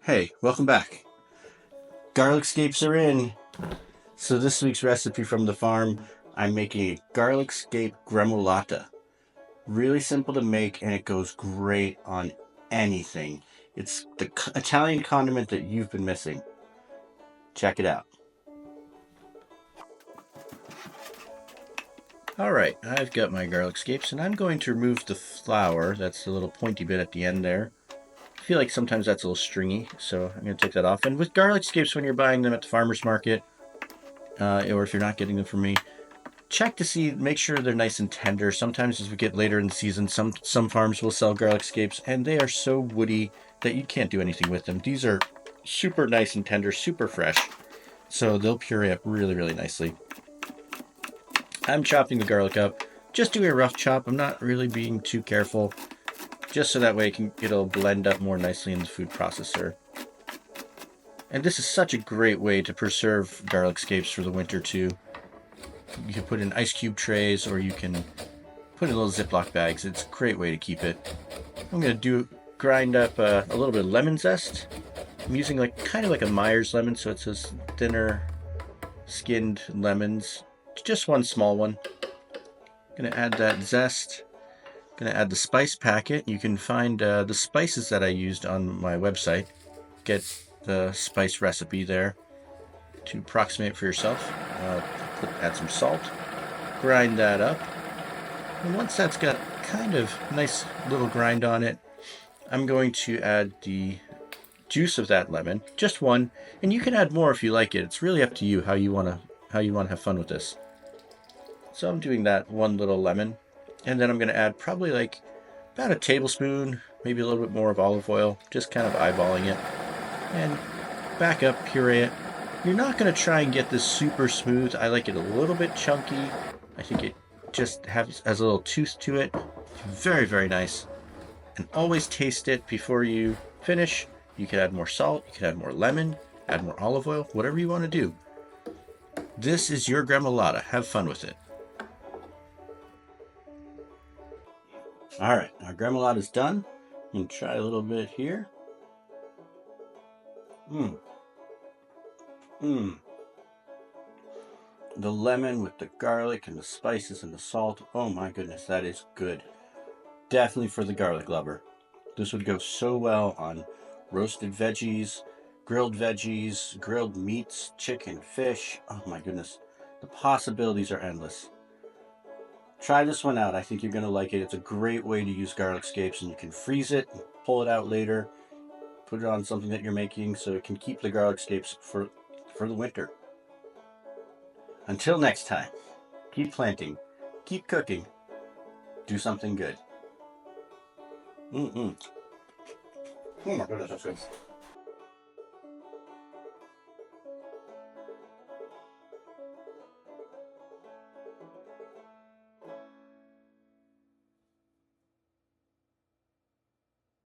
Hey, welcome back. Garlic scapes are in. So this week's recipe from the farm, I'm making a garlic scape gremolata. Really simple to make and it goes great on anything. It's the Italian condiment that you've been missing. Check it out. Alright, I've got my garlic scapes and I'm going to remove the flour. That's the little pointy bit at the end there. I feel like sometimes that's a little stringy, so I'm going to take that off. And with garlic scapes, when you're buying them at the farmer's market, or if you're not getting them from me, check to see, make sure they're nice and tender. Sometimes as we get later in the season, some farms will sell garlic scapes, and they are so woody that you can't do anything with them. These are super nice and tender, super fresh, so they'll puree up really, really nicely. I'm chopping the garlic up, just doing a rough chop. I'm not really being too careful, just so that way it'll blend up more nicely in the food processor. And this is such a great way to preserve garlic scapes for the winter too. You can put in ice cube trays, or you can put in little Ziploc bags. It's a great way to keep it. I'm going to grind up a little bit of lemon zest. I'm using kind of like a Myers lemon, so it says thinner skinned lemons. Just one small one. I'm going to add that zest. I'm going to add the spice packet. You can find the spices that I used on my website. Get the spice recipe there to approximate for yourself. Add some salt, grind that up, and once that's got kind of nice little grind on it, I'm going to add the juice of that lemon, just one, and you can add more if you like it. It's really up to you how you want to have fun with this. So I'm doing that one little lemon, and then I'm going to add probably about a tablespoon, maybe a little bit more of olive oil, just kind of eyeballing it, and back up, puree it. You're not going to try and get this super smooth. I like it a little bit chunky. I think it just has a little tooth to it. Very, very nice. And always taste it before you finish. You can add more salt, you can add more lemon, add more olive oil, whatever you want to do. This is your gremolata. Have fun with it. All right, our gremolata is done. I'm going to try a little bit here. The lemon with the garlic and the spices and the salt. Oh my goodness, that is good. Definitely for the garlic lover. This would go so well on roasted veggies, grilled meats, chicken, fish. Oh my goodness. The possibilities are endless. Try this one out. I think you're going to like it. It's a great way to use garlic scapes, and you can freeze it, pull it out later, put it on something that you're making so it can keep the garlic scapes for the winter. Until next time, keep planting, keep cooking, do something good. Oh my goodness, that's good.